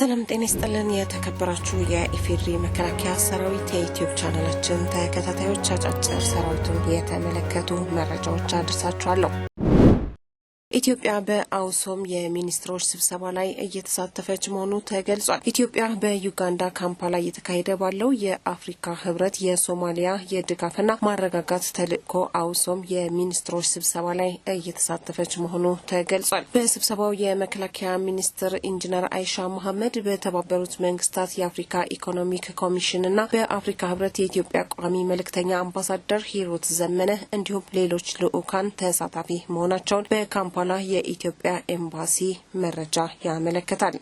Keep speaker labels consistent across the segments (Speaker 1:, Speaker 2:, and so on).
Speaker 1: ሰላም ጤና ይስጥልን የተከበራችሁ የኢፌድሪ መከላከያ ሰራዊት የዩቲዩብ ቻናላችን ተከታታዮች አጫጭር ሰራዊቱን የተመለከቱ መረጃዎች አድርሳችኋለሁ። ኢትዮጵያ በአውሶም የሚኒስትሮች ስብሰባ ላይ እየተሳተፈች መሆኑ ተገልጿል። ኢትዮጵያ በዩጋንዳ ካምፓላ እየተካሄደ ባለው የአፍሪካ ህብረት የሶማሊያ የድጋፍና ማረጋጋት ተልዕኮ አውሶም የሚኒስትሮች ስብሰባ ላይ እየተሳተፈች መሆኑ ተገልጿል። በስብሰባው የመከላከያ ሚኒስትር ኢንጂነር አይሻ መሐመድ በተባበሩት መንግስታት የአፍሪካ ኢኮኖሚክ ኮሚሽንና በአፍሪካ ህብረት የኢትዮጵያ ቋሚ መልእክተኛ አምባሳደር ሂሩት ዘመነ እንዲሁም ሌሎች ልዑካን ተሳታፊ መሆናቸውን በካምፓላ የኢትዮጵያ ኤምባሲ መረጃ ያመለክታል።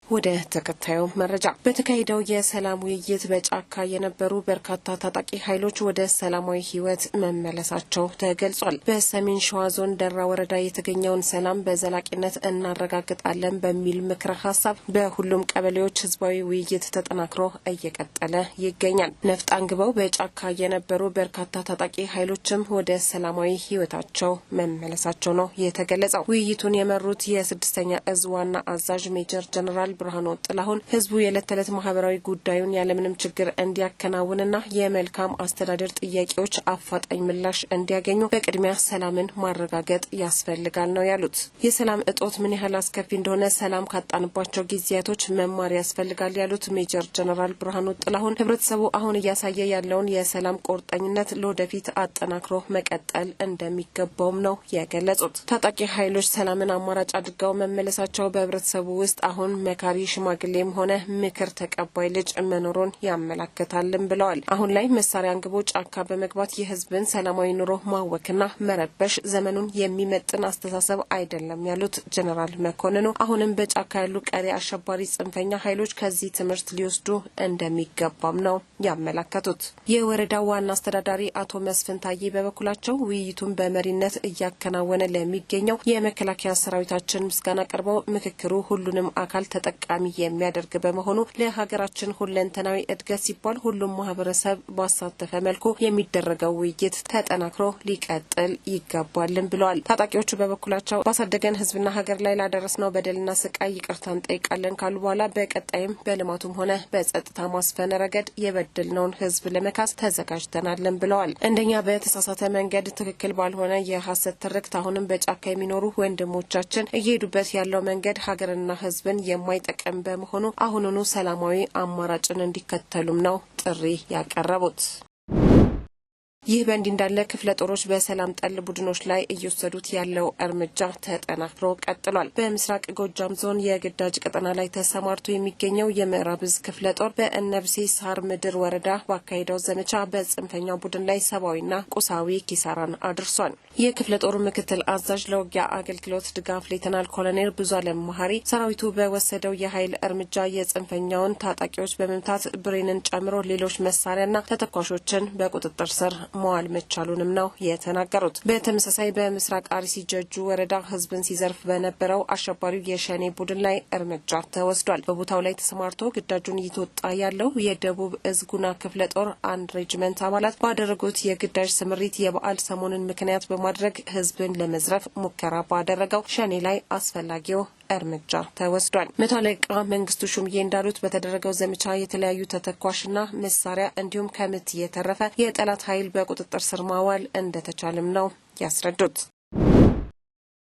Speaker 1: ወደ ተከታዩ መረጃ በተካሄደው የሰላም ውይይት በጫካ የነበሩ በርካታ ታጣቂ ኃይሎች ወደ ሰላማዊ ህይወት መመለሳቸው ተገልጿል። በሰሜን ሸዋ ዞን ደራ ወረዳ የተገኘውን ሰላም በዘላቂነት እናረጋግጣለን በሚል ምክረ ሀሳብ በሁሉም ቀበሌዎች ህዝባዊ ውይይት ተጠናክሮ እየቀጠለ ይገኛል። ነፍጥ አንግበው በጫካ የነበሩ በርካታ ታጣቂ ኃይሎችም ወደ ሰላማዊ ህይወታቸው መመለሳቸው ነው የተገለጸው። ውይይቱን የመሩት የስድስተኛ እዝ ዋና አዛዥ ሜጀር ጀነራል ብርሃኑ ጥላሁን ህዝቡ የዕለት ተዕለት ማህበራዊ ጉዳዩን ያለምንም ችግር እንዲያከናውንና የመልካም አስተዳደር ጥያቄዎች አፋጣኝ ምላሽ እንዲያገኙ በቅድሚያ ሰላምን ማረጋገጥ ያስፈልጋል ነው ያሉት። የሰላም እጦት ምን ያህል አስከፊ እንደሆነ ሰላም ካጣንባቸው ጊዜያቶች መማር ያስፈልጋል ያሉት ሜጀር ጀነራል ብርሃኑ ጥላሁን ህብረተሰቡ አሁን እያሳየ ያለውን የሰላም ቁርጠኝነት ለወደፊት አጠናክሮ መቀጠል እንደሚገባውም ነው የገለጹት። ታጣቂ ኃይሎች ሰላምን አማራጭ አድርገው መመለሳቸው በህብረተሰቡ ውስጥ አሁን መካሪ ሽማግሌም ሆነ ምክር ተቀባይ ልጅ መኖሩን ያመለክታልም ብለዋል። አሁን ላይ መሳሪያ አንግቦ ጫካ በመግባት የህዝብን ሰላማዊ ኑሮ ማወክና መረበሽ ዘመኑን የሚመጥን አስተሳሰብ አይደለም ያሉት ጀነራል መኮንኑ አሁንም በጫካ ያሉ ቀሪ አሸባሪ ጽንፈኛ ኃይሎች ከዚህ ትምህርት ሊወስዱ እንደሚገባም ነው ያመለከቱት። የወረዳው ዋና አስተዳዳሪ አቶ መስፍን ታዬ በበኩላቸው ውይይቱን በመሪነት እያከናወነ ለሚገኘው የመከላከያ ሰራዊታችን ምስጋና ቀርበው ምክክሩ ሁሉንም አካል ተጠቃሚ የሚያደርግ በመሆኑ ለሀገራችን ሁለንተናዊ እድገት ሲባል ሁሉም ማህበረሰብ ባሳተፈ መልኩ የሚደረገው ውይይት ተጠናክሮ ሊቀጥል ይገባልም ብለዋል። ታጣቂዎቹ በበኩላቸው ባሳደገን ህዝብና ሀገር ላይ ላደረስነው በደልና ስቃይ ይቅርታ እንጠይቃለን ካሉ በኋላ በቀጣይም በልማቱም ሆነ በጸጥታ ማስፈን ረገድ የበደልነውን ህዝብ ለመካስ ተዘጋጅተናልን ብለዋል። እንደኛ በተሳሳተ መንገድ ትክክል ባልሆነ የሐሰት ትርክት አሁንም በጫካ የሚኖሩ ወንድሞቻችን እየሄዱበት ያለው መንገድ ሀገርና ህዝብን የማይጠቅም በመሆኑ አሁኑኑ ሰላማዊ አማራጭን እንዲከተሉም ነው ጥሪ ያቀረቡት። ይህ በእንዲህ እንዳለ ክፍለ ጦሮች በሰላም ጠል ቡድኖች ላይ እየወሰዱት ያለው እርምጃ ተጠናክሮ ቀጥሏል። በምስራቅ ጎጃም ዞን የግዳጅ ቀጠና ላይ ተሰማርቶ የሚገኘው የምዕራብ እዝ ክፍለ ጦር በእነብሴ ሳር ምድር ወረዳ ባካሄደው ዘመቻ በጽንፈኛው ቡድን ላይ ሰብአዊና ቁሳዊ ኪሳራን አድርሷል። የክፍለ ጦሩ ምክትል አዛዥ ለውጊያ አገልግሎት ድጋፍ ሌተናል ኮሎኔል ብዙአለም መሀሪ ሰራዊቱ በወሰደው የኃይል እርምጃ የጽንፈኛውን ታጣቂዎች በመምታት ብሬንን ጨምሮ ሌሎች መሳሪያና ተተኳሾችን በቁጥጥር ስር መዋል መቻሉንም ነው የተናገሩት። በተመሳሳይ በምስራቅ አርሲ ጀጁ ወረዳ ህዝብን ሲዘርፍ በነበረው አሸባሪው የሸኔ ቡድን ላይ እርምጃ ተወስዷል። በቦታው ላይ ተሰማርቶ ግዳጁን እየተወጣ ያለው የደቡብ እዝ ጉና ክፍለ ጦር አንድ ሬጅመንት አባላት ባደረጉት የግዳጅ ስምሪት የበዓል ሰሞኑን ምክንያት በማድረግ ህዝብን ለመዝረፍ ሙከራ ባደረገው ሸኔ ላይ አስፈላጊው እርምጃ ተወስዷል። መቶ አለቃ መንግስቱ ሹምዬ እንዳሉት በተደረገው ዘመቻ የተለያዩ ተተኳሽና መሳሪያ እንዲሁም ከምት የተረፈ የጠላት ኃይል በቁጥጥር ስር ማዋል እንደተቻለም ነው ያስረዱት።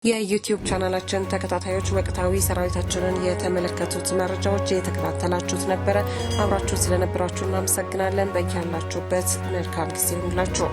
Speaker 1: የዩቲዩብ ቻናላችን ተከታታዮች ወቅታዊ ሰራዊታችንን የተመለከቱት መረጃዎች የተከታተላችሁት ነበረ። አብራችሁን ስለነበራችሁ እናመሰግናለን። በያላችሁበት መልካም ጊዜ ይሁንላችሁ።